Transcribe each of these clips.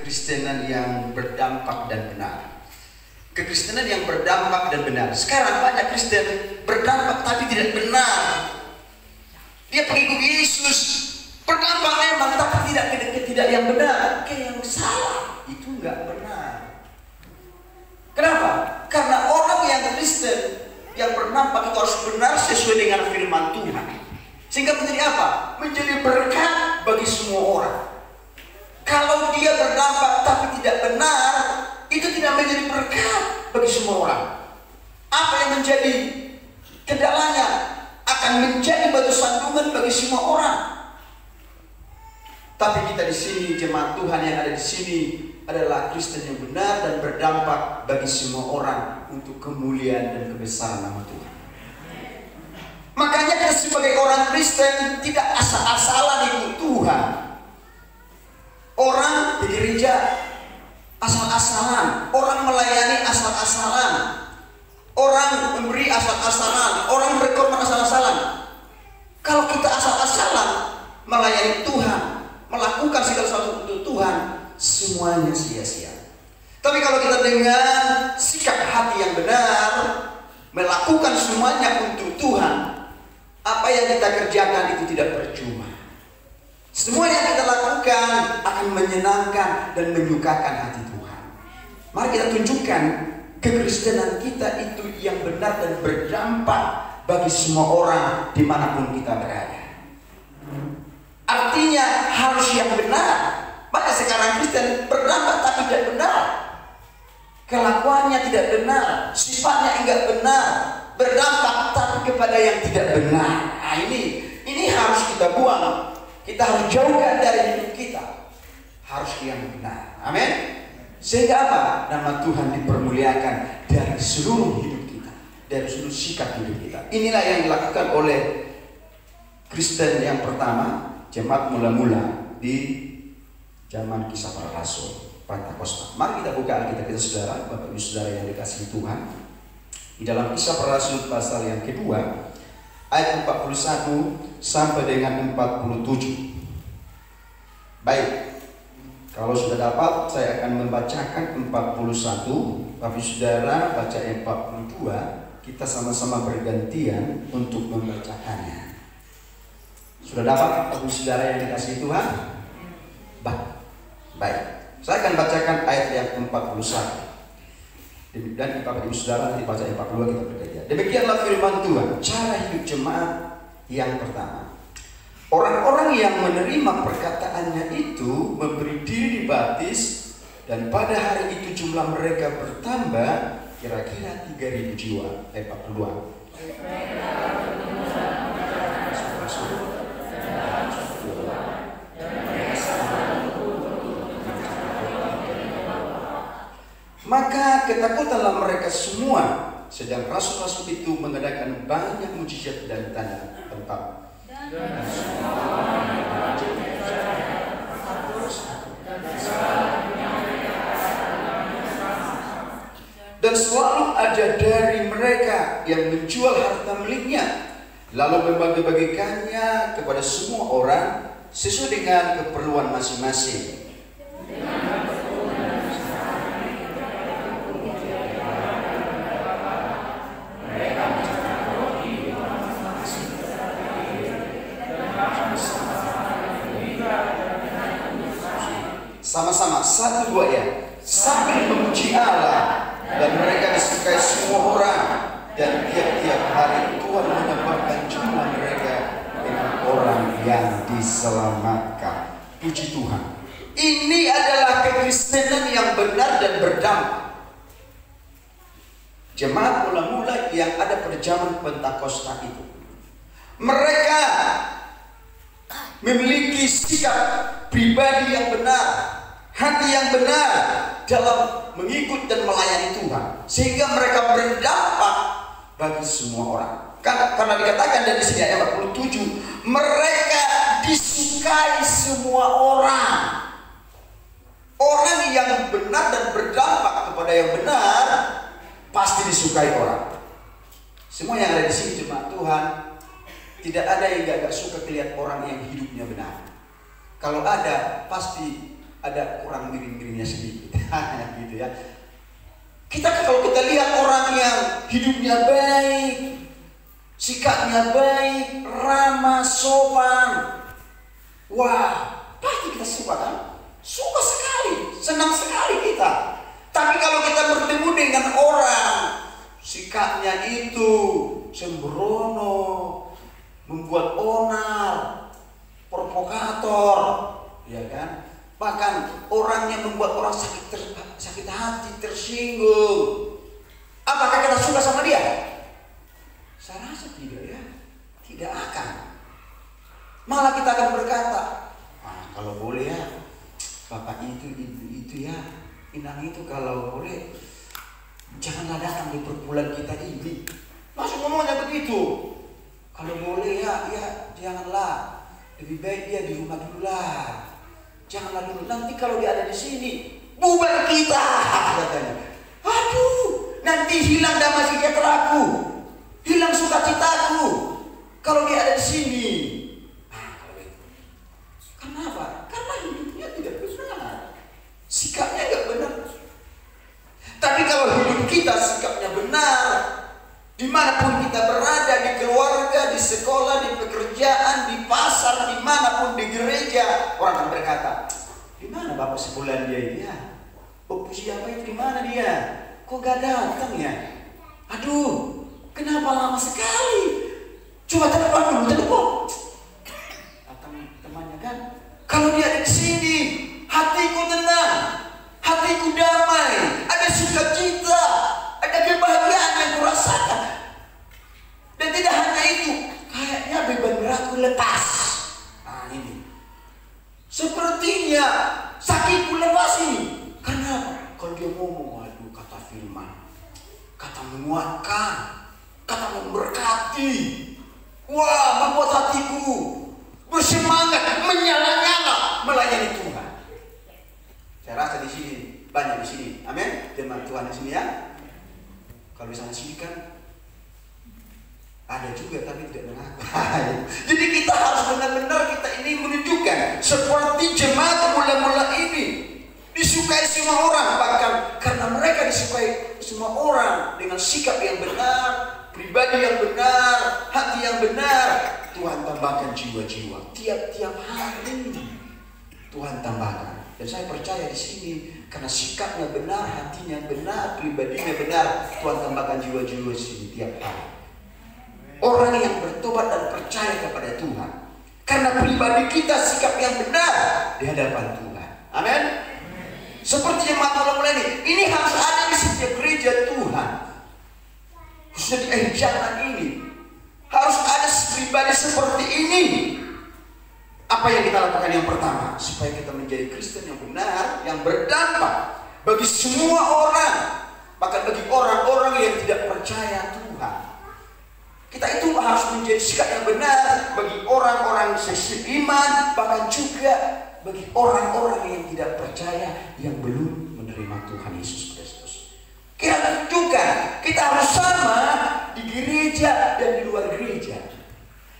kekristenan yang berdampak dan benar. Kekristenan yang berdampak dan benar. Sekarang banyak Kristen berdampak tapi tidak benar. Dia pengikut Yesus, berdampak memang tapi tidak yang benar, kayak yang salah. Itu enggak benar. Kenapa? Karena orang yang Kristen yang berdampak itu harus benar sesuai dengan firman Tuhan. Sehingga menjadi apa? Menjadi berkat bagi semua orang. Kalau dia berdampak tapi tidak benar, itu tidak menjadi berkat bagi semua orang. Apa yang menjadi kendalanya akan menjadi batu sandungan bagi semua orang. Tapi kita di sini, jemaat Tuhan yang ada di sini adalah Kristen yang benar dan berdampak bagi semua orang untuk kemuliaan dan kebesaran nama Tuhan. Makanya kita sebagai orang Kristen tidak asal-asalan ikut Tuhan. Orang di gereja asal-asalan, orang melayani asal-asalan, orang memberi asal-asalan, orang berkorban asal-asalan. Kalau kita asal-asalan melayani Tuhan, melakukan segala sesuatu untuk Tuhan, semuanya sia-sia. Tapi kalau kita dengan sikap hati yang benar, melakukan semuanya untuk Tuhan, apa yang kita kerjakan itu tidak percuma. Semua yang kita lakukan akan menyenangkan dan menyukakan hati Tuhan. Mari kita tunjukkan kekristenan kita itu yang benar dan berdampak bagi semua orang dimanapun kita berada. Artinya harus yang benar. Banyak sekarang Kristen berdampak tapi tidak benar. Kelakuannya tidak benar, sifatnya enggak benar, berdampak tapi kepada yang tidak benar. Nah, ini harus kita buang. Kita harus jauhkan dari hidup kita. Harus yang benar. Amin. Sehingga apa? Nama Tuhan dipermuliakan dari seluruh hidup kita, dari seluruh sikap hidup kita. Inilah yang dilakukan oleh Kristen yang pertama, jemaat mula-mula di zaman Kisah Para Rasul, Pentakosta. Mari kita buka Alkitab kita, saudara, Bapak Ibu saudara yang dikasihi Tuhan. Di dalam Kisah Para Rasul pasal yang kedua, ayat 41 sampai dengan 47. Baik, kalau sudah dapat saya akan membacakan 41. Bapak Ibu saudara baca yang 42. Kita sama-sama bergantian untuk membacakannya. Sudah dapat Bapak Ibu saudara yang dikasihi Tuhan? Baik, saya akan bacakan ayat yang 41. Dan Bapak Ibu saudara nanti baca yang 42, kita bergantian. Demikianlah firman Tuhan, cara hidup jemaat yang pertama. Orang-orang yang menerima perkataannya itu memberi diri dibaptis, dan pada hari itu jumlah mereka bertambah kira-kira 3.000 jiwa. Ayat 42. Maka ketakutanlah mereka semua, sedang rasul-rasul itu mengadakan banyak mujizat dan tanda tempat. Dan selalu ada dari mereka yang menjual harta miliknya, lalu membagi-bagikannya kepada semua orang sesuai dengan keperluan masing-masing. Sama-sama, 1, 2 ya. Sambil memuji Allah, dan mereka disukai semua orang, dan tiap-tiap hari Tuhan menambahkan jumlah mereka dengan orang yang diselamatkan. Puji Tuhan. Ini adalah kekristenan yang benar dan berdampak. Jemaat mula-mula yang ada pada zaman Pentakosta itu, mereka memiliki sikap pribadi yang benar, hati yang benar dalam mengikut dan melayani Tuhan, sehingga mereka berdampak bagi semua orang. Karena dikatakan dari sini ayat 47, mereka disukai semua orang. Orang yang benar dan berdampak kepada yang benar pasti disukai orang. Semua yang ada di sini jemaat Tuhan, tidak ada yang gak suka lihat orang yang hidupnya benar. Kalau ada, pasti ada kurang miring-miringnya sedikit. Gitu ya. Kalau kita lihat orang yang hidupnya baik, sikapnya baik, ramah, sopan, wah, pasti kita suka kan? Suka sekali, senang sekali kita. Tapi kalau kita bertemu dengan orang, sikapnya itu sembrono, membuat onar, provokator, ya kan? Bahkan orang yang membuat orang sakit hati, tersinggung. Apakah kita suka sama dia? Saya rasa tidak ya. Tidak akan. Malah kita akan berkata, kalau boleh ya, bapak itu ya, Inang itu kalau boleh janganlah datang di perkumpulan kita ini. Langsung ngomongnya begitu. Kalau boleh ya janganlah. Lebih baik dia di rumah dulu lah. Janganlah dulu. Nanti kalau dia ada di sini, bubar kita, katanya. Aduh, nanti hilang damai sejahteraku, hilang sukacitaku kalau dia ada di sini. Kenapa? Karena hidupnya tidak benar, sikapnya nggak benar. Tapi kalau hidup kita sikapnya benar, dimanapun kita berada, di keluarga, di sekolah, di pekerjaan, di pasar, dimanapun, di gereja, orang akan berkata, di mana Bapak sebulan dia ini ya? Puji apa itu, di mana dia? Kok gak datang ya? Aduh, kenapa lama sekali? Coba telepon dulu, datang temannya kan? Kalau dia ada di sini, hatiku tenang, hatiku damai, ada sukacita, ada kebahagiaan yang kurasakan. Dan tidak hanya itu, kayaknya beban beratku lepas. Nah ini, sepertinya sakitku lepas ini. Karena kalau dia ngomong, waduh, kata firman, kata menguatkan, kata memberkati, wah, membuat hatiku bersemangat, menyala-nyala melayani Tuhan. Saya rasa di sini banyak di sini, amin. Jemaat Tuhan di sini ya. Kalau misalnya sini kan ada juga tapi tidak mengaku. Jadi kita harus benar-benar kita ini menunjukkan seperti jemaat mula-mula ini disukai semua orang, bahkan karena mereka disukai semua orang dengan sikap yang benar, pribadi yang benar, hati yang benar. Tuhan tambahkan jiwa-jiwa tiap-tiap hari. Tuhan tambahkan. Dan saya percaya di sini karena sikapnya benar, hatinya benar, pribadinya benar, Tuhan tambahkan jiwa-jiwa di sini tiap hari. Orang yang bertobat dan percaya kepada Tuhan karena pribadi kita sikap yang benar di hadapan Tuhan. Amin. Seperti jemaat mula-mula ini harus ada di setiap gereja Tuhan. Khususnya di akhir zaman ini harus ada pribadi seperti ini. Apa yang kita lakukan yang pertama supaya kita menjadi Kristen yang benar, yang berdampak bagi semua orang, bahkan bagi orang-orang yang tidak percaya Tuhan. Kita itu harus menjadi sikap yang benar bagi orang-orang seiman, bahkan juga bagi orang-orang yang tidak percaya, yang belum menerima Tuhan Yesus Kristus. Kita tunjukkan kita harus sama di gereja dan di luar gereja.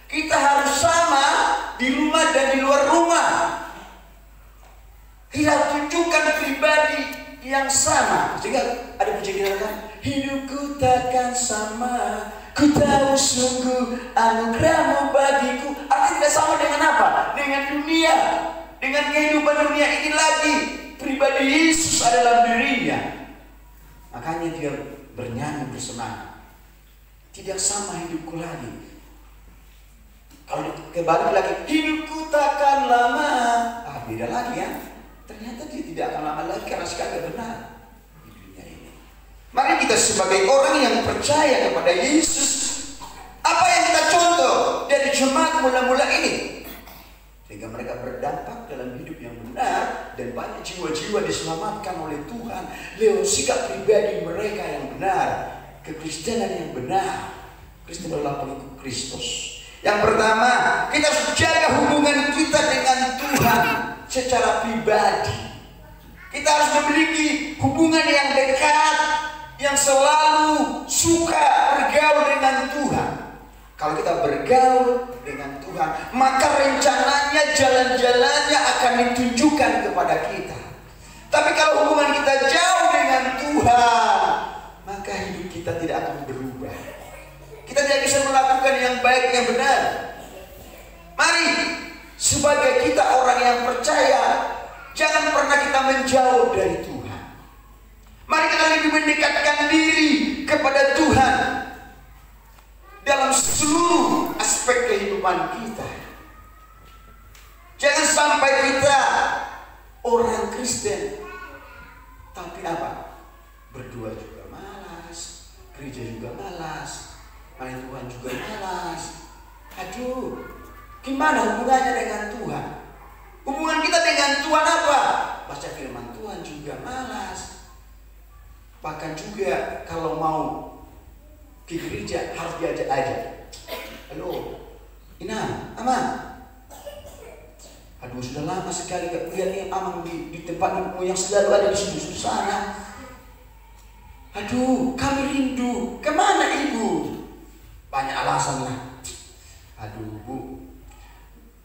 Kita harus sama di rumah dan di luar rumah. Kita tunjukkan pribadi yang sama. Sehingga ada pujian kita kan, hidupku takkan sama, ku tahu sungguh anugerahmu bagiku. Artinya tidak sama dengan apa? Dengan dunia, dengan kehidupan dunia ini lagi. Pribadi Yesus ada dalam dirinya. Makanya dia bernyanyi bersemangat. Tidak sama hidupku lagi. Kalau kembali lagi, hidupku takkan lama. Beda lagi ya. Ternyata dia tidak akan lama lagi karena sikapnya benar di dunia ini. Mari kita sebagai orang yang percaya kepada Yesus, apa yang kita contoh dari jemaat mula-mula ini, sehingga mereka berdampak dalam hidup yang benar dan banyak jiwa-jiwa diselamatkan oleh Tuhan lewat sikap pribadi mereka yang benar, kekristenan yang benar. Kristen adalah pengikut Kristus. Yang pertama, kita harus jaga hubungan kita dengan Tuhan secara pribadi. Kita harus memiliki hubungan yang dekat, yang selalu suka bergaul dengan Tuhan. Kalau kita bergaul dengan Tuhan, maka rencananya, jalan-jalannya akan ditunjukkan kepada kita. baik, yang benar. Mari, sebagai kita orang yang percaya, jangan pernah kita menjauh dari Tuhan. Mari kita lebih mendekatkan diri kepada Tuhan dalam seluruh aspek kehidupan kita. Jangan sampai kita orang Kristen, tapi apa? Berdoa juga malas, gereja juga malas, main Tuhan juga malas. Aduh, gimana hubungannya dengan Tuhan? Hubungan kita dengan Tuhan apa? Baca firman Tuhan juga malas. Bahkan juga kalau mau ke gereja harus diajak aja. Halo, Inam, Aman. Aduh, sudah lama sekali gak lihat nih Amang di tempat yang selalu ada di situ sana. Aduh, kami rindu. Kemana ibu? Banyak alasan lah. Aduh,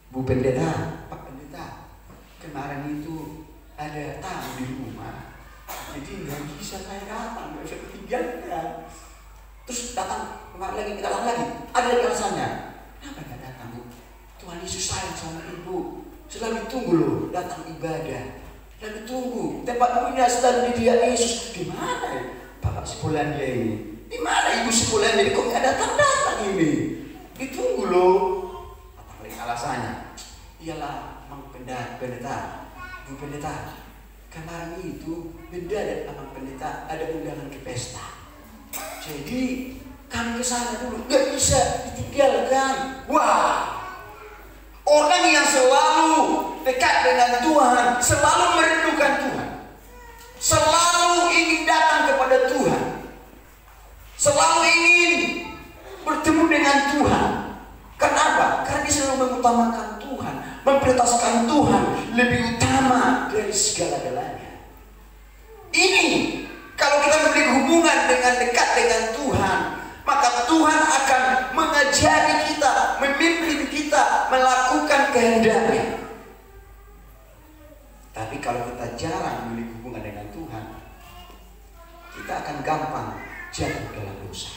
Bu Pendeta, Pak Pendeta, kemarin itu ada tamu di rumah, jadi nggak bisa saya datang, nggak bisa ketinggalan. Terus datang kemarin lagi, ada alasannya. Kenapa nggak datang, Bu? Tuhan Yesus sayang sama ibu. Selalu tunggu loh, datang ibadah. Selalu tunggu. Tempat punya selalu di dia Yesus. Gimana ya? Bapak sebulan dia ini. Di mana ibu sebulan ini? Kok nggak datang ini? Ditunggu loh. Apa paling alasannya? Iyalah, Mang Pendeta, Bu Pendeta. Kemarin itu beda dan Abang Pendeta ada undangan ke pesta. Jadi kami ke sana dulu. Nggak bisa ditinggalkan. Wah. Orang yang selalu dekat dengan Tuhan, selalu merindukan Tuhan, selalu ingin datang kepada Tuhan, selalu ingin bertemu dengan Tuhan. Kenapa? Karena dia selalu mengutamakan Tuhan, memprioritaskan Tuhan lebih utama dari segala-galanya. Ini kalau kita memiliki hubungan dengan dekat dengan Tuhan, maka Tuhan akan mengajari kita, memimpin kita melakukan kehendaknya. Tapi kalau kita jarang memiliki hubungan dengan Tuhan, kita akan gampang jatuh dalam dosa,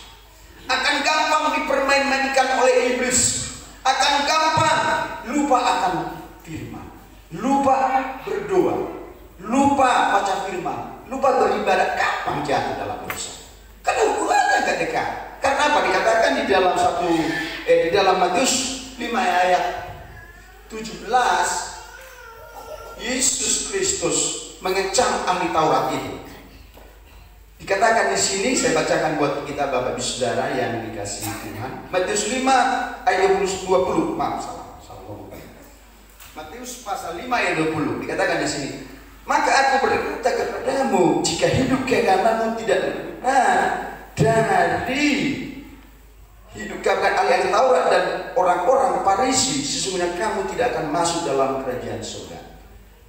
akan gampang dipermain-mainkan oleh iblis, akan gampang lupa akan firman, lupa berdoa, lupa baca firman, lupa beribadah, gampang jatuh dalam dosa. Karena hubungannya gak dekat. Karena apa? Dikatakan di dalam Matius 5 ayat 17, Yesus Kristus mengecam ahli Taurat itu. Dikatakan di sini, saya bacakan buat kita Bapak Ibu Saudara yang dikasihi Tuhan. Matius 5 ayat 20. Maaf, salah ngomong. Matius pasal 5 ayat 20. Dikatakan di sini, maka aku berkata kepadamu, jika hidup kekalamu tidak benar dari hidupkan ahli Taurat dan orang-orang Farisi, sesungguhnya kamu tidak akan masuk dalam kerajaan surga.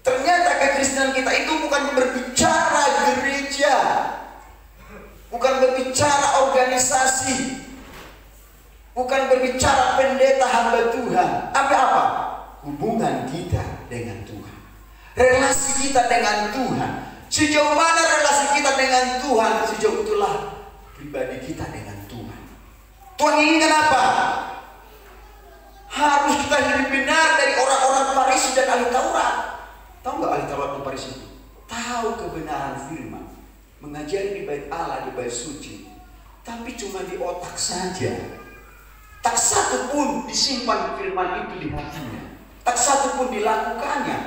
Ternyata kekristenan kita itu bukan berbicara gereja, bukan berbicara organisasi, bukan berbicara pendeta hamba Tuhan. Apa? Hubungan kita dengan Tuhan, relasi kita dengan Tuhan. Sejauh mana relasi kita dengan Tuhan, sejauh itulah pribadi kita dengan Tuhan. Tuhan inginkan apa? Harus kita hidup benar dari orang-orang Farisi dan ahli Taurat. Tahu nggak ahli Taurat dan Farisi itu? Tahu kebenaran firman, mengajari di bait Allah, di bait suci, tapi cuma di otak saja. Tak satu pun disimpan firman itu di hatinya, tak satu pun dilakukannya.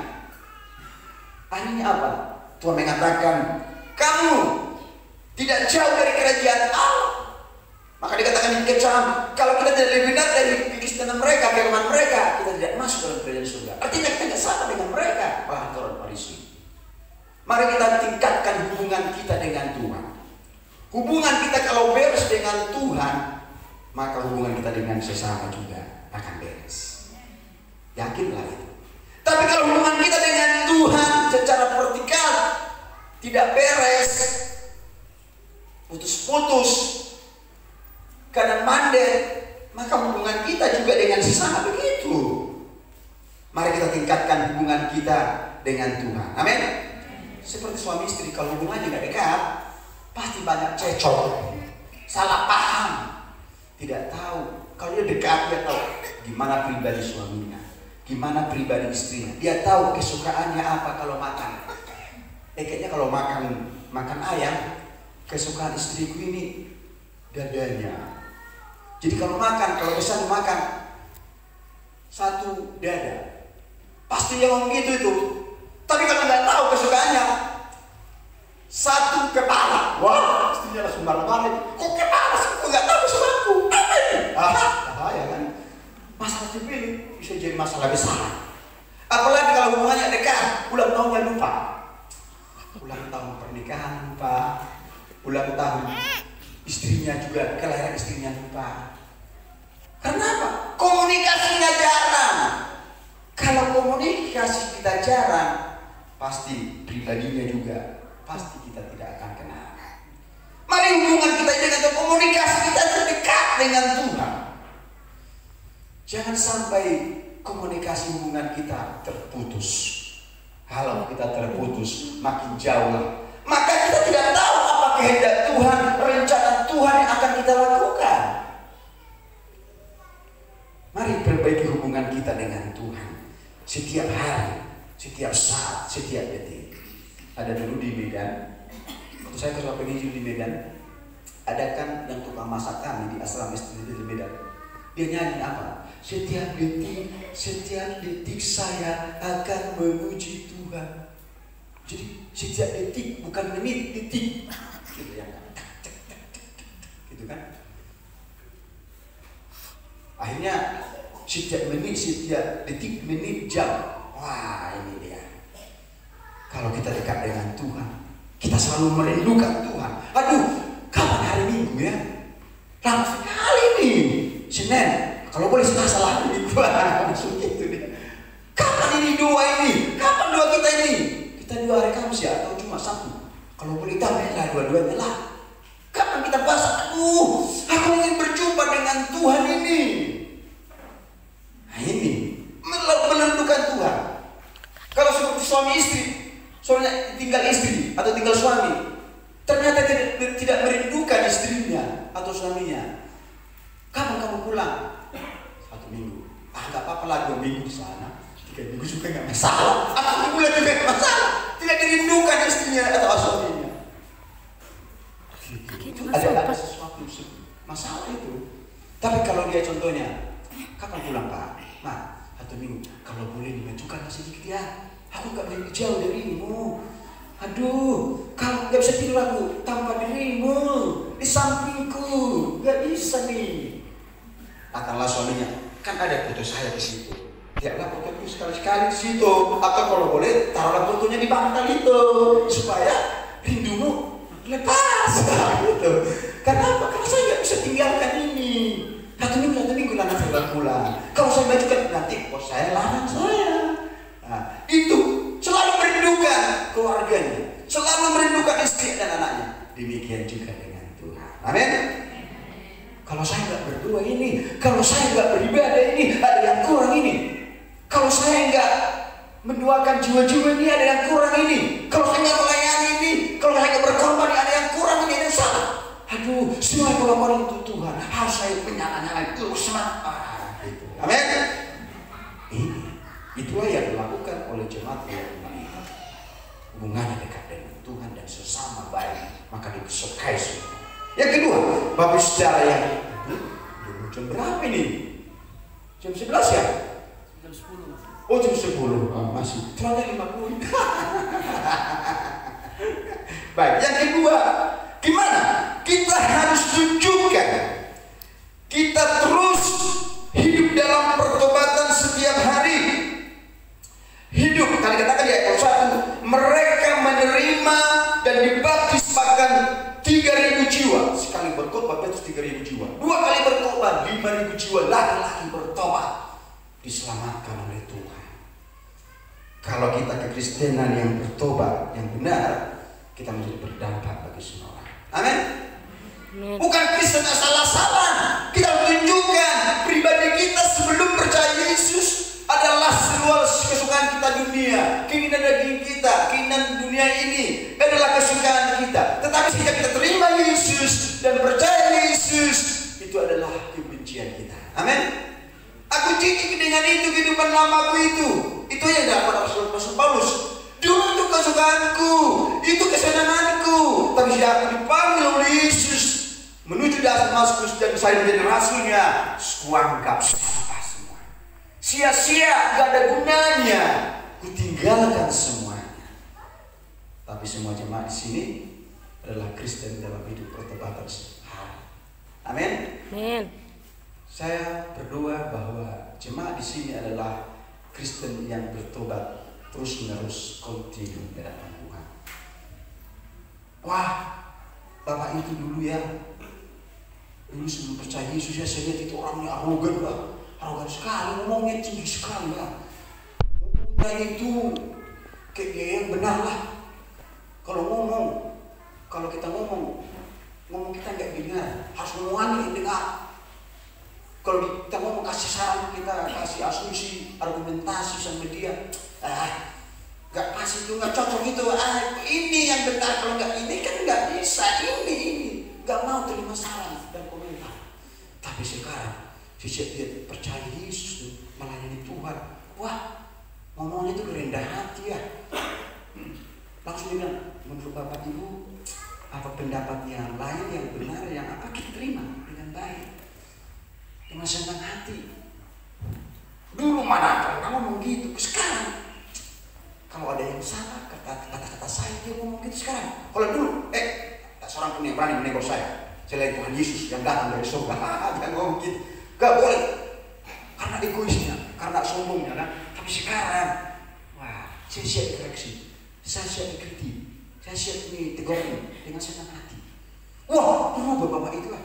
Akhirnya apa? Tuhan mengatakan, kamu tidak jauh dari kerajaan Allah. Maka dikatakan dikecam, kalau kita tidak lebih benar dari kekristenan mereka, firman mereka, kita tidak masuk dalam kerajaan surga. Artinya kita tidak sama dengan mereka, para Taurat Farisi. Mari kita tingkatkan hubungan kita dengan Tuhan. Hubungan kita kalau beres dengan Tuhan, maka hubungan kita dengan sesama juga akan beres. Yakinlah itu. Tapi kalau hubungan kita dengan Tuhan secara vertikal tidak beres, putus-putus, kadang mandek, maka hubungan kita juga dengan sesama begitu. Mari kita tingkatkan hubungan kita dengan Tuhan. Amin. Seperti suami istri, kalau hubungannya nggak dekat, pasti banyak cecok, salah paham, tidak tahu Kalau dia dekat, dia tahu gimana pribadi suaminya, gimana pribadi istrinya. Dia tahu kesukaannya apa kalau makan. Kayaknya kalau makan ayam, kesukaan istriku ini dadanya. Jadi kalau pesan makan satu dada, pasti dia ngomong gitu itu. Tapi kalau nggak tahu kesukaannya, satu kepala. Wah, istrinya langsung marah-marah. Kok kepala sih? Kok nggak tahu kesukaanku? Apa ini? Bahaya kan? Masalah sepele bisa jadi masalah besar. Apalagi kalau hubungannya dekat, ulang tahunnya lupa. Ulang tahun pernikahan lupa. Ulang tahun istrinya juga, kelahiran istrinya lupa. Karena apa? Komunikasinya jarang. Kalau komunikasi kita jarang, pasti pribadinya juga pasti kita tidak akan kenal. Mari hubungan kita dengan komunikasi kita terdekat dengan Tuhan. Jangan sampai komunikasi hubungan kita terputus. Kalau kita terputus, makin jauh lah. Maka kita tidak tahu apa kehendak Tuhan, rencana Tuhan yang akan kita lakukan. Mari perbaiki hubungan kita dengan Tuhan. Setiap hari, setiap saat, setiap detik. Ada dulu di Medan, waktu saya ke penginjil di Medan, ada kan yang tukang masak kami di asrama istri di Medan. Dia nyanyi apa? Setiap detik saya akan memuji Tuhan. Jadi setiap detik, bukan menit, detik. Gitu ya. Gitu kan? Akhirnya setiap menit, setiap detik, menit, jam. Wah, ini dia. Kalau kita dekat dengan Tuhan, kita selalu merindukan Tuhan. Aduh, kapan hari Minggu ya? Lama sekali nih. Senin, kalau boleh Selasa lah Minggu. Maksud itu dia. Kapan ini dua ini? Kapan dua kita ini? Kita dua hari Kamis ya? Atau cuma Sabtu? Kalau boleh tambahlah dua-duanya lah. Kapan kita bahas? Aduh, aku ingin berjumpa dengan Tuhan ini. Nah ini, merindukan Tuhan. Kalau seperti suami istri, soalnya tinggal istri atau tinggal suami, ternyata tidak merindukan istrinya atau suaminya. Kapan kamu pulang? 1 minggu. Gak apa-apa lah 2 minggu di sana. 3 minggu juga gak masalah. 1 minggu juga gak masalah. Tidak dirindukan istrinya atau suaminya. Itu ada sesuatu masalah itu. Tapi kalau dia contohnya, kapan pulang Pak? Nah, 1 minggu. Kalau boleh dimajukan sedikit ya. Aku gak boleh jauh darimu. Aduh, kamu gak bisa tidur aku tanpa dirimu di sampingku. Gak bisa nih. Katakanlah suaminya, kan ada foto saya di situ. Lihatlah foto itu sekali-sekali di situ. Atau kalau boleh, taruhlah fotonya di bantal itu supaya rindumu lepas. Gitu. Kenapa? Karena saya nggak bisa tinggalkan ini. 1 minggu lama saya pulang. Kalau saya majukan nanti, bos saya larang saya. Nah, itu selalu merindukan keluarganya, selalu merindukan istri dan anaknya. Demikian juga dengan Tuhan. Amin. Kalau saya nggak berdua ini, kalau saya nggak beribadah ini, ada yang kurang ini. Kalau saya nggak mendoakan jiwa-jiwa ini, ada yang kurang ini. Kalau saya nggak melayani ini, kalau saya nggak berkorban, ada yang kurang ini, ada yang salah. Aduh, semua pengorbanan untuk Tuhan harus saya menyala-nyala terus semangat. Gitu. Amin. Itulah yang dilakukan oleh jemaat yang beriman. Hubungannya dekat dengan Tuhan dan sesama baik, maka disukai semua. Yang kedua, Bapak Saudara yang jam berapa ini? Jam 11 ya? Jam 10. Oh jam 10, masih terlalu 50. Baik, yang kedua, gimana? Kita harus tunjukkan kita terus hidup dalam pertobatan setiap hari. Hidup, tadi katakan di ayat 1, mereka menerima dan dibaptis bahkan 3.000 jiwa. Sekali berkhotbah itu 3.000 jiwa. 2 kali berkhotbah 5.000 jiwa laki-laki bertobat, diselamatkan oleh Tuhan. Kalau kita kekristenan yang bertobat, yang benar, kita menjadi berdampak bagi semua orang. Amin. Bukan Kristen salah-salah. Kita tunjukkan pribadi kita sebelum percaya Yesus adalah seluas kesukaan kita dunia, keinginan daging kita, keinginan dunia ini adalah kesukaan kita. Tetapi jika kita terima Yesus dan percaya Yesus, itu adalah kebencian kita. itu kehidupan lamaku itu. Itu yang dapat Rasul Paulus. Dulu itu kesukaanku, itu kesenanganku, tapi sejak aku dipanggil oleh Yesus menuju Damaskus dan saya menjadi rasulnya, kuanggap sampah semua. Sia-sia, gak ada gunanya. Kutinggalkan semuanya. Tapi semua jemaat di sini adalah Kristen dalam hidup pertobatan sehari. Amin. Amin. Saya berdoa bahwa jemaat di sini adalah Kristen yang bertobat terus menerus, kontinu di hadapan Tuhan. Wah, Bapak itu dulu ya, dulu sebelum percaya Yesus ya, saya lihat itu orangnya arogan lah, arogan sekali, ngomongnya tinggi sekali lah. Ngomongnya itu kayak dia yang benar lah. Kalau kita ngomong kita nggak dengar, harus ngomongan yang dengar. Kalau kita ngomong kasih saran, kita kasih asumsi, argumentasi sama dia, nggak pas itu, nggak cocok itu, ini yang benar, kalau nggak ini kan nggak bisa, ini nggak mau terima saran dan komentar. Tapi sekarang sejak dia percaya Yesus, melayani Tuhan, wah, ngomongnya itu kerendah hati ya. Langsung dia bilang, menurut Bapak Ibu, apa pendapat yang lain yang benar, yang apa kita terima dengan baik, dengan senang hati. Dulu mana kamu ngomong gitu, sekarang kalau ada yang salah kata-kata saya dia ngomong gitu sekarang. Kalau dulu seorang pun yang berani menegur saya, selain Tuhan Yesus yang datang dari surga, jangan ngomong gitu, gak boleh, karena egoisnya, karena sombongnya kan. Tapi sekarang, wah, saya siap dikoreksi, saya siap dikritik, saya siap ditegur dengan senang hati. Wah, berubah Bapak itu lah,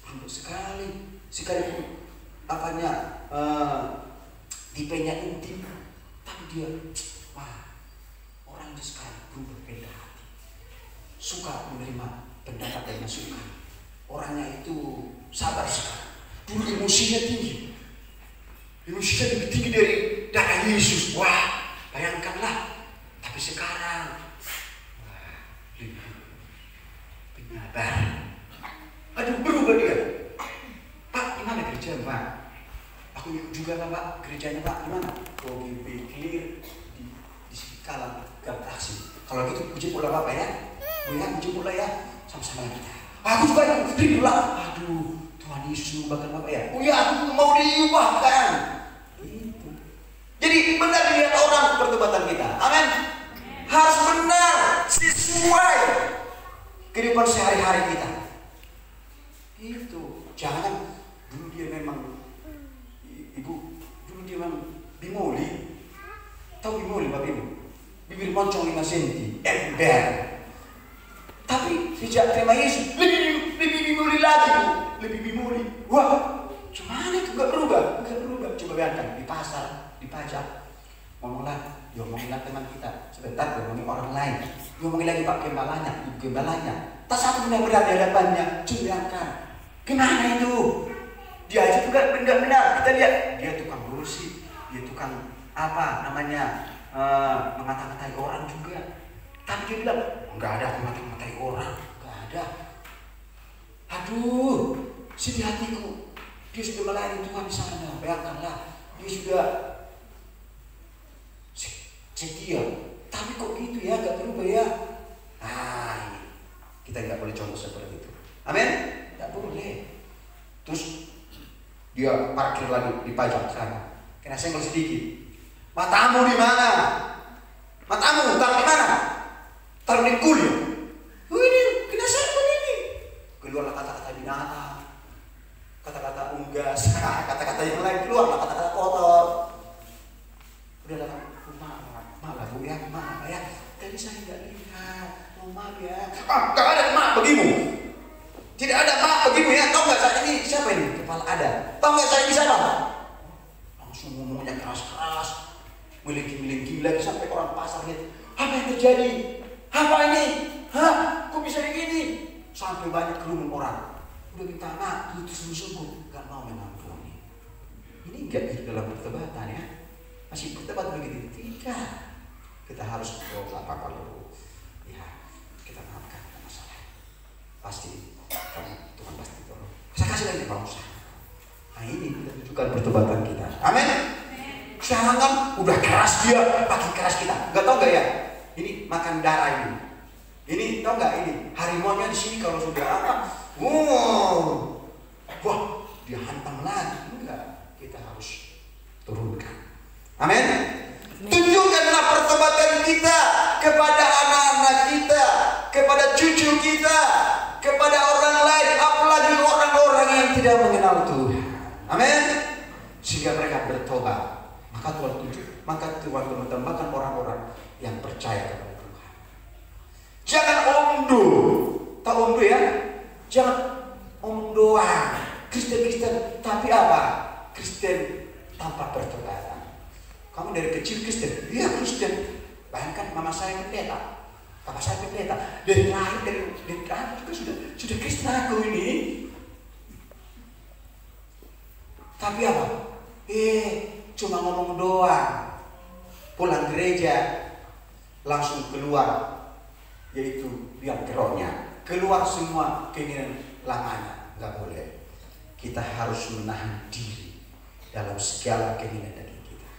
berubah sekalipun apanya tipenya intim, tapi dia, wah, orangnya sekarang berubah, beda hati, suka menerima pendapat dan masukan. Orangnya itu sabar sekali. Dulu emosinya tinggi, emosinya lebih tinggi dari darah Yesus. Wah, bayangkanlah. Tapi sekarang, wah, penyabar. Aduh, berubah dia. Pak, gimana gereja Pak? Aku ikut juga lah Pak, gerejanya Pak, gimana? Oh, pikir di kalang aksi. Kalau gitu puji pula Bapak ya, puji pula ya, sama-sama kita. Aku juga ikut pula. Aduh, Tuhan Yesus mengubahkan Bapak ya. Oh ya, aku mau diubahkan. Itu. Jadi benar dilihat orang pertobatan kita. Amin. Harus benar, sesuai kehidupan sehari-hari kita. Itu. Jangan dulu dia memang Ibu, dulu dia memang bimoli. Tahu bimoli Bapak Ibu? Bibir moncong 5 cm, ember. Tapi sejak terima Yesus lebih bimoli lagi, Bu. Lebih bimoli. Wah, gimana itu gak berubah? Gak berubah. Coba bayangkan di pasar, di pajak, ngomonglah, diomonginlah teman kita. Sebentar ngomongin orang lain. Ngomongin lagi Pak Gembalanya, Ibu Gembalanya. Tak satu benar-benar di hadapannya, curiakan. Gimana itu? Dia aja juga benar-benar. Kita lihat dia tukang gosip, dia tukang apa namanya, mengata-ngatai orang juga. Tapi dia bilang nggak ada mengata-ngatai orang, nggak ada. Aduh, sedih hatiku. Dia sudah melayani Tuhan di sana. Bayangkanlah, dia sudah setia. Tapi kok gitu ya, nggak berubah ya? Ini kita nggak boleh contoh seperti itu. Amin? Nggak boleh. Terus dia parkir lagi di pajak sana. Kena senggol sedikit. Matamu di mana? Matamu taruh di mana? Taruh di kulit. Ini kena senggol ini. Keluarlah kata-kata binatang, kata-kata unggas, kata-kata yang lain keluarlah, kata-kata kotor. Udahlah, maaf Bu ya, maaf ya. Tadi saya nggak lihat. Maaf ya. Nggak ada maaf bagimu. Tidak ada maaf bagimu ya. Tahu nggak saya ini siapa ini? Kepala ada. Tahu nggak saya di sana? Langsung ngomongnya keras-keras, melingki-melingki lagi sampai orang pasar lihat. Apa yang terjadi? Apa ini? Hah? Kok bisa begini? Sampai banyak kerumun orang. Udah minta maaf, itu sungguh-sungguh nggak mau mengampuni. Ini nggak hidup dalam pertobatan ya. Masih bertobat begitu? Tidak. Kita harus apa kalau ya kita maafkan masalah. Pasti karena Tuhan pasti tolong. Saya kasih lagi bangsa. Nah ini kita tunjukkan pertobatan kita. Amin. jangan udah keras dia, makin keras kita. Nggak tahu nggak ya? Ini makan darah ini. Ini tahu nggak ini? Harimaunya di sini kalau sudah apa? Wah, dia hantam lagi. Enggak, kita harus turunkan. Amin. Tunjukkanlah pertobatan kita kepada anak-anak kita, kepada cucu kita, kepada orang lain, apalagi orang-orang yang tidak mengenal Tuhan. Amin. Sehingga mereka bertobat. Maka Tuhan tunjuk, maka Tuhan menambahkan orang-orang yang percaya kepada Tuhan. Jangan omdo. Tahu omdo ya? Jangan omdoan. Kristen-Kristen, tapi apa? Kristen tanpa pertobatan. Kamu dari kecil Kristen, iya Kristen. Bayangkan mama saya pendeta, papa saya pendeta. Dari lahir dari juga sudah Kristen aku ini. Tapi apa? Cuma ngomong doang. Pulang gereja langsung keluar, yaitu biang keroknya. Keluar semua keinginan lamanya. Nggak boleh. Kita harus menahan diri dalam segala keinginan daging kita.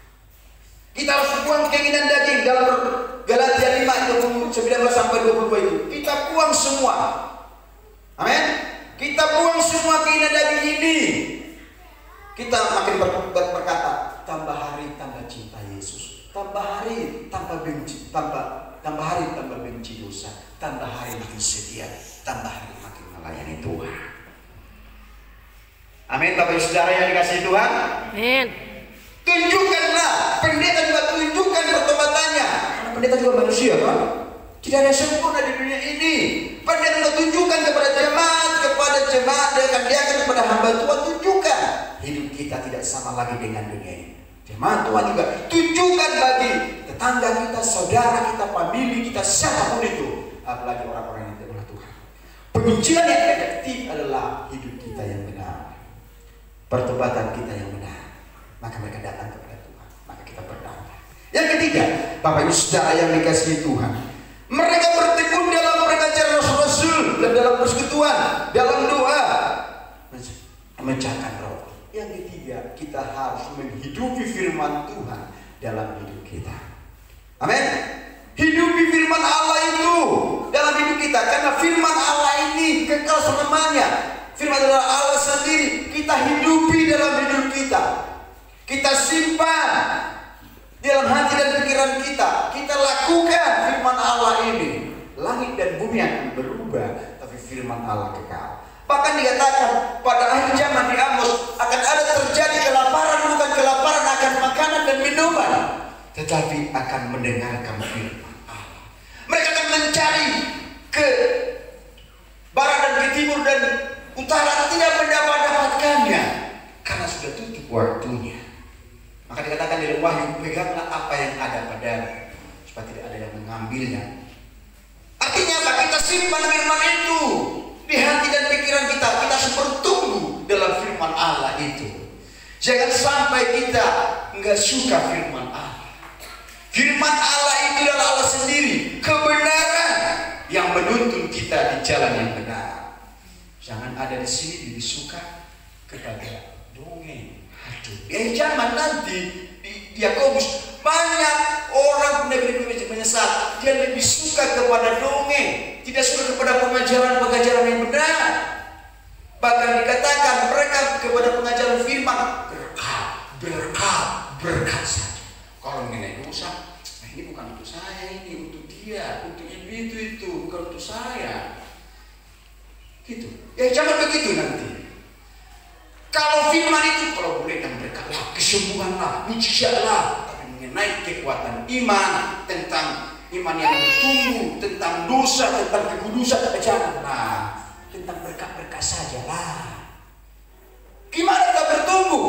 Kita harus buang keinginan daging dalam Galatia 5 19 sampai 22 itu. Kita buang semua. Amin. Kita buang semua keinginan daging ini. Kita makin berkata, tambah hari tambah cinta Yesus. Tambah hari tambah benci, tambah hari tambah benci dosa. Tambah hari makin setia, tambah hari makin melayani Tuhan. Amin, Bapak Ibu Saudara yang dikasihi Tuhan. Amin. Tunjukkanlah, pendeta juga tunjukkan pertobatannya. Karena pendeta juga manusia, kan? Tidak ada yang sempurna di dunia ini. Pendeta juga tunjukkan kepada jemaat, kepada hamba Tuhan, tunjukkan hidup kita tidak sama lagi dengan dunia ini. Jemaat Tuhan juga tunjukkan bagi tetangga kita, saudara kita, famili kita, siapapun itu, apalagi orang-orang yang tidak mengenal Tuhan. Penginjilan yang efektif adalah hidup kita yang benar. Pertobatan kita yang benar, maka mereka datang kepada Tuhan, maka kita berdamai. Yang ketiga, Bapak Ibu Saudara yang dikasihi Tuhan, mereka bertekun dalam pengajaran Rasul-Rasul dan dalam persekutuan, dalam doa, memecahkan roti. Yang ketiga, kita harus menghidupi firman Tuhan dalam hidup kita. Amin. Hidupi firman Allah itu dalam hidup kita, karena firman Allah ini kekal selamanya. Firman adalah Allah sendiri. Kita hidupi dalam hidup kita. Kita simpan dalam hati dan pikiran kita. Kita lakukan firman Allah ini. Langit dan bumi akan berubah, tapi firman Allah kekal. Bahkan dikatakan pada akhir zaman di Amos akan ada terjadi kelaparan, bukan kelaparan akan makanan dan minuman, tetapi akan mendengarkan firman Allah. Mereka akan mencari ke barat dan ke timur dan utara, tidak mendapatkannya karena sudah tutup waktunya. Maka dikatakan dalam Wahyu, peganglah apa yang ada padamu supaya tidak ada yang mengambilnya. Artinya apa? Kita simpan firman itu di hati dan pikiran kita. Kita harus bertumbuh dalam firman Allah itu. Jangan sampai kita nggak suka firman Allah. Firman Allah itu adalah Allah sendiri, kebenaran yang menuntun kita di jalan yang benar. Jangan ada di sini lebih suka kepada dongeng. Aduh, di zaman nanti di Yakobus banyak orang benar-benar menyesal. Dia lebih suka kepada dongeng, tidak suka kepada pengajaran-pengajaran yang benar. Bahkan dikatakan mereka kepada pengajaran firman berkat saja. Kalau mengenai dosa, nah ini bukan untuk saya, ini untuk dia, untuk itu bukan untuk saya. Gitu. Ya jangan begitu nanti. Kalau firman itu, kalau boleh yang berkatlah, kesembuhanlah, mujizatlah, tapi mengenai kekuatan iman, tentang iman yang bertumbuh, tentang dosa, tentang kekudusan, janganlah, tentang berkat-berkat sajalah. Gimana kita bertumbuh?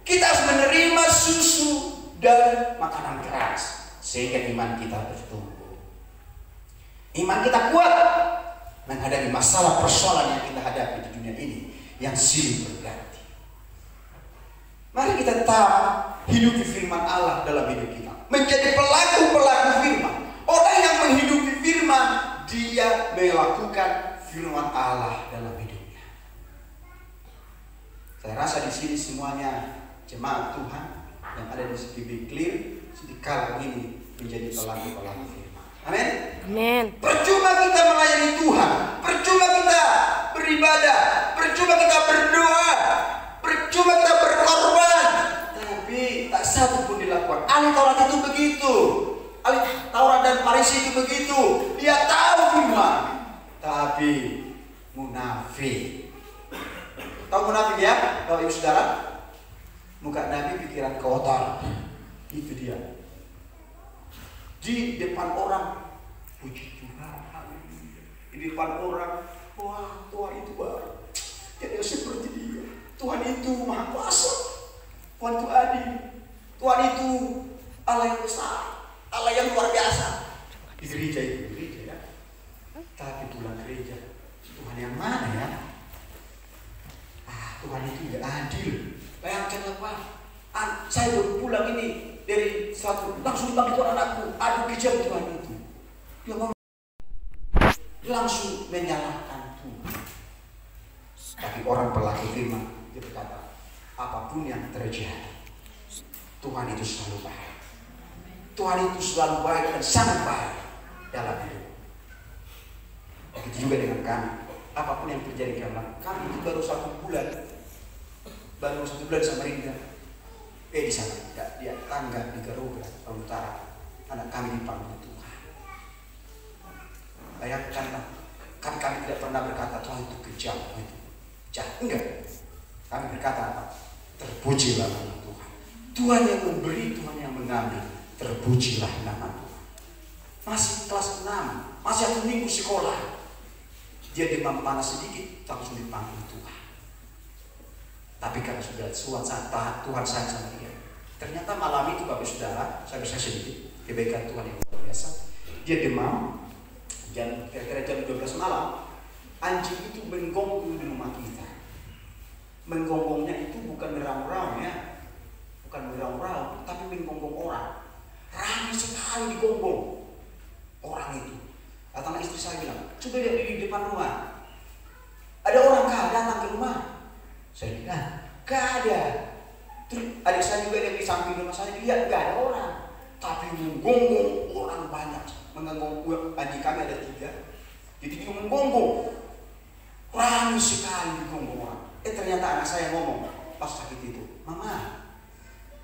Kita harus menerima susu dan makanan keras sehingga iman kita bertumbuh. Iman kita kuat menghadapi masalah persoalan yang kita hadapi di dunia ini yang silih berganti. Mari kita tetap hidupi firman Allah dalam hidup kita, menjadi pelaku-pelaku firman. Orang yang menghidupi firman, dia melakukan firman Allah dalam hidupnya. Saya rasa di sini semuanya jemaat Tuhan yang ada di segi clear, sedikala ini menjadi pelaku-pelaku firman. Amin. Amin. Percuma kita melayani Tuhan, percuma kita beribadah, percuma kita berdoa, percuma kita berkorban, tapi tak satu pun dilakukan. Ahli Taurat itu begitu, ahli Taurat dan Farisi itu begitu. Dia tahu firman, tapi munafik. Tahu munafik ya, Bapak Ibu Saudara? Muka Nabi pikiran kotor. Itu dia. Di depan orang, puji Tuhan, haleluya. Di depan orang, wah Tuhan itu baru. Jadi seperti dia. Tuhan itu maha kuasa. Tuhan itu adil. Tuhan itu Allah yang besar, Allah yang luar biasa. Di gereja itu, gereja ya. Tapi pulang gereja, Tuhan yang mana ya? Tuhan itu gak adil. Bayangkan apa? Saya baru pulang ini dari suatu, langsung dipanggil Tuhan anakku. Aduh kejam Tuhan itu. Dia langsung menyalahkan Tuhan. Tapi orang pelaku firman, dia berkata, apapun yang terjadi, Tuhan itu selalu baik. Tuhan itu selalu baik dan sangat baik dalam hidup. Begitu juga dengan kami. Apapun yang terjadi dalam kami itu baru 1 bulan, baru 1 bulan sama Rinda. Di sana dia tangga di Garuda Utara, anak kami dipanggil Tuhan. Bayangkanlah, kami tidak pernah berkata Tuhan itu kejam, Tuhan itu jahat. Enggak. Kami berkata apa? Terpujilah nama Tuhan. Tuhan yang memberi, Tuhan yang mengambil. Terpujilah nama Tuhan. Masih kelas 6, masih 1 minggu sekolah. Dia demam panas sedikit, langsung dipanggil Tuhan. Tapi karena sudah Tuhan sayang sama dia. Ternyata malam itu Bapak Saudara, saya bisa sedikit kebaikan Tuhan yang luar biasa. Dia demam, kira-kira jam 12 malam, anjing itu menggonggong di rumah kita. Menggonggongnya itu bukan meraung-raung ya, bukan meraung-raung, tapi menggonggong orang. Ramai sekali digonggong orang itu. Datang istri saya bilang, coba lihat di depan rumah, ada orang kah datang ke rumah? Saya bilang, gak ada. Terus adik saya juga yang di samping rumah saya lihat gak ada orang, tapi menggonggong orang banyak. Menggonggong anjing kami ada 3, jadi dia menggonggong. Ramai sekali digonggong orang. Ternyata anak saya ngomong pas sakit itu, Mama,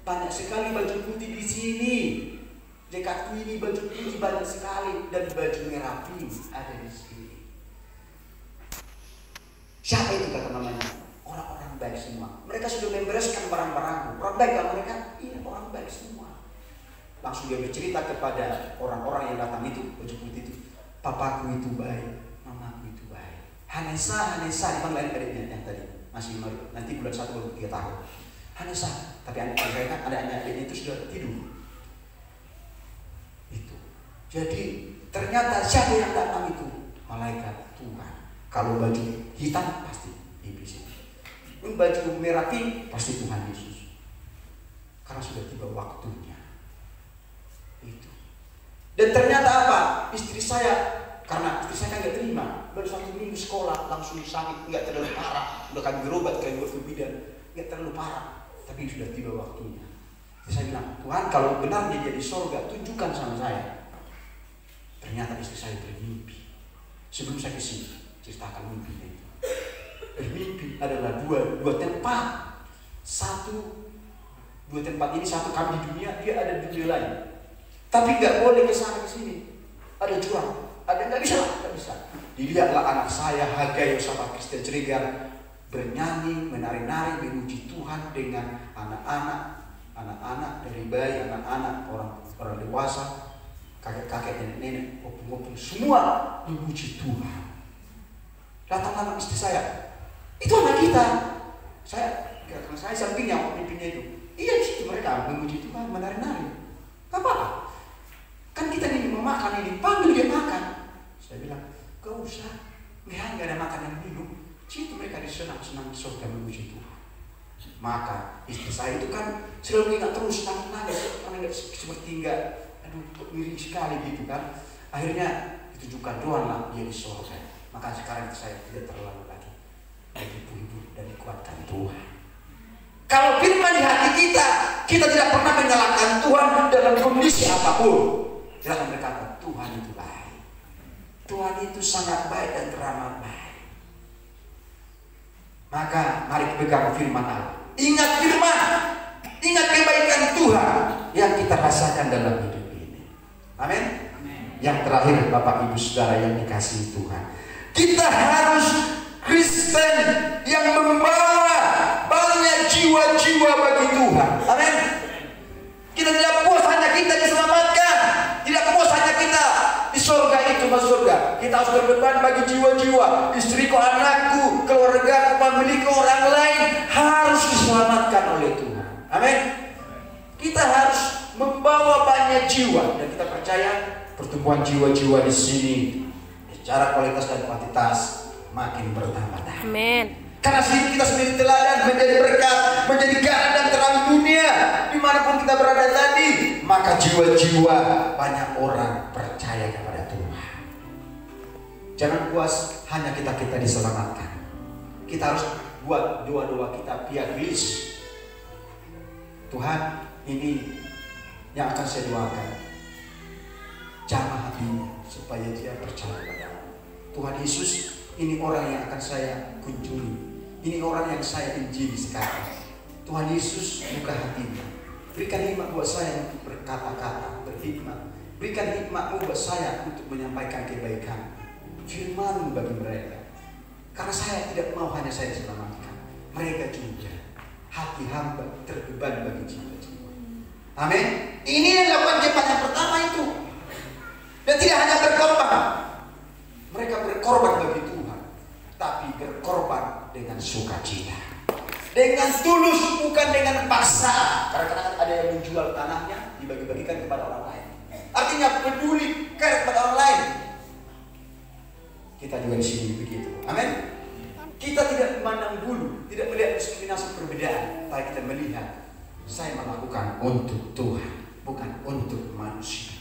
banyak sekali baju putih di sini. Dekat ini baju putih banyak sekali, dan baju merah pink ada di sini. Siapa itu kata mamanya? Orang-orang baik semua. Mereka sudah membereskan barang-barangku. Orang baik kan mereka? Iya, orang baik semua. Langsung dia bercerita kepada orang-orang yang datang itu, baju putih itu. Papaku itu baik, mamaku itu baik. Hanesa, dipanggil adiknya yang tadi masih nanti bulan 1 baru 3 tahun. Hanesa, tapi mereka ada adiknya itu sudah tidur. Itu. Jadi ternyata siapa yang datang itu? Malaikat Tuhan. Kalau baju hitam pasti iblis. Baju merah pink pasti Tuhan Yesus. Karena sudah tiba waktunya. Itu. Dan ternyata apa? Istri saya, karena istri saya kan gak terima, baru 1 minggu sekolah langsung sakit, nggak terlalu parah. Udah kami berobat kayak buat bidan, nggak terlalu parah. Tapi sudah tiba waktunya. Saya bilang, Tuhan kalau benar dia di sorga, tunjukkan sama saya. Ternyata istri saya bermimpi. Sebelum saya kesini, ceritakan mimpinya itu. Bermimpi adalah dua tempat. Dua tempat ini, satu kami di dunia, dia ada di dunia lain. Tapi nggak boleh ke sana ke sini. Ada jurang, nggak bisa. Dilihatlah anak saya Hagai Yosafat Kristen Ciregar bernyanyi, menari-nari, memuji Tuhan dengan anak-anak dari bayi, anak-anak, orang dewasa, kakek-kakek, nenek-nenek, opung-opung, semua memuji Tuhan. Datang istri saya, itu anak kita. Karena saya sampingnya, pimpinnya itu. Iya di situ mereka memuji Tuhan, menari-nari. Gak apa-apa. Kan kita ini mau makan ini, panggil dia makan. Saya bilang, gak usah, gak ada makan dan minum. Situ mereka disenang-senang di surga memuji Tuhan. Maka istri saya itu kan selalu ingat terus nangis karena seperti enggak, miring sekali gitu kan. Akhirnya ditunjukkan doa lah dia di surga. Maka sekarang saya tidak terlalu lagi ibu-ibu dan dikuatkan Tuhan. Kalau firman di hati kita, kita tidak pernah menyalahkan Tuhan dalam kondisi apapun. Kita akan berkata, Tuhan itu baik. Tuhan itu sangat baik dan teramat baik. Maka mari pegang firman Allah. Ingat firman, ingat kebaikan Tuhan yang kita rasakan dalam hidup ini. Amin. Yang terakhir, Bapak Ibu Saudara yang dikasihi Tuhan, kita harus Kristen yang membawa banyak jiwa-jiwa bagi Tuhan. Amin. Kita tidak puas hanya kita diselamatkan, tidak puas hanya kita di surga itu masuk surga. Kita harus berbeban bagi jiwa-jiwa. Istriku, anakku, keluarga, memiliki orang lain harus diselamatkan oleh Tuhan. Amin. Kita harus membawa banyak jiwa, dan kita percaya pertumbuhan jiwa-jiwa di sini secara kualitas dan kuantitas makin bertambah. Amin. Karena kita sendiri teladan menjadi berkat, menjadi garam dan terang dunia dimanapun kita berada tadi, maka jiwa-jiwa banyak orang percaya kepada Tuhan. Jangan puas hanya kita diselamatkan. Kita harus buat doa-doa kita via tulis. Tuhan, ini yang akan saya doakan, jamah hatinya supaya dia percaya padamu. Tuhan Yesus, ini orang yang akan saya kunjungi. Ini orang yang saya injili sekarang. Tuhan Yesus, buka hatinya. Berikan hikmat buat saya untuk berkata-kata, berhikmat. Berikan hikmat-Mu buat saya untuk menyampaikan kebaikan firman-Mu bagi mereka. Karena saya tidak mau hanya saya diselamatkan, mereka juga. Hati hamba terbeban bagi jiwa-jiwa. Amin. Ini yang dilakukan jemaat yang pertama itu. Dan tidak hanya berkorban. Mereka berkorban bagi Tuhan, tapi berkorban dengan sukacita, dengan tulus, bukan dengan paksa. Karena kadang-kadang ada yang menjual tanahnya, dibagi-bagikan kepada orang lain. Artinya peduli kepada orang lain. Kita juga di sini begitu. Amin. Kita tidak memandang bulu, tidak melihat diskriminasi perbedaan, tapi kita melihat saya melakukan untuk Tuhan, bukan untuk manusia.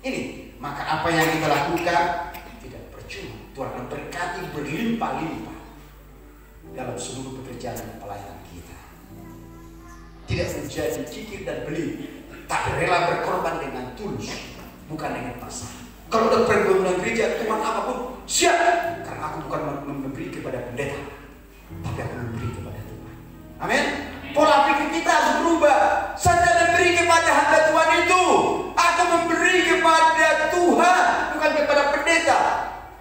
Ini, maka apa yang kita lakukan tidak percuma. Tuhan akan berkati berlimpah-limpah dalam seluruh pekerjaan dan pelayanan kita. Tidak menjadi kikir dan beli, tapi rela berkorban dengan tulus, bukan dengan paksa. Kalau udah pergumulan gereja, Tuhan apapun siap, karena aku bukan memberi kepada pendeta, tapi aku memberi kepada Tuhan. Amin. Pola pikir kita harus berubah. Saya tidak memberi kepada hamba Tuhan itu, aku memberi kepada Tuhan, bukan kepada pendeta,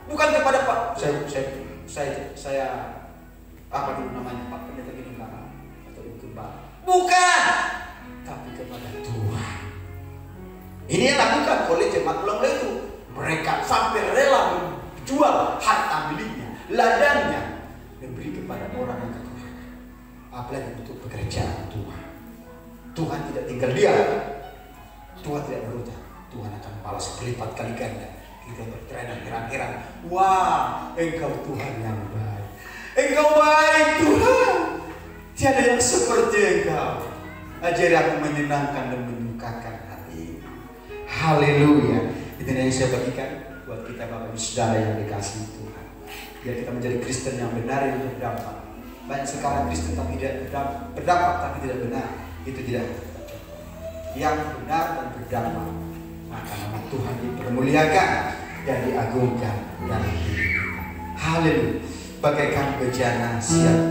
bukan kepada Pak. Saya apa dulu namanya, Pak Pendeta gini atau Gembala. Bukan, tapi kepada Tuhan. Ini yang lakukan oleh jemaat ulang itu. Mereka sampai rela menjual harta miliknya, ladangnya, memberi kepada orang yang kekurangan. Apalagi untuk pekerjaan Tuhan. Tuhan tidak tinggal diam. Tuhan tidak berhutang. Tuhan akan balas berlipat kali ganda. Kita berteriak dan heran-heran. Wah, Engkau Tuhan yang baik. Engkau baik Tuhan. Tiada yang seperti Engkau. Ajari aku menyenangkan dan menyukakan hati. Haleluya. Itu yang saya bagikan buat kita Bapak Ibu Saudara yang dikasihi Tuhan. Biar kita menjadi Kristen yang benar, yang berdampak. Banyak sekarang Kristen tapi tidak berdampak tapi tidak benar. Itu tidak kita. Yang benar dan berdampak, maka nama Tuhan dipermuliakan dan diagungkan dalam hidup kita. Haleluya. Bagaikan bejana siap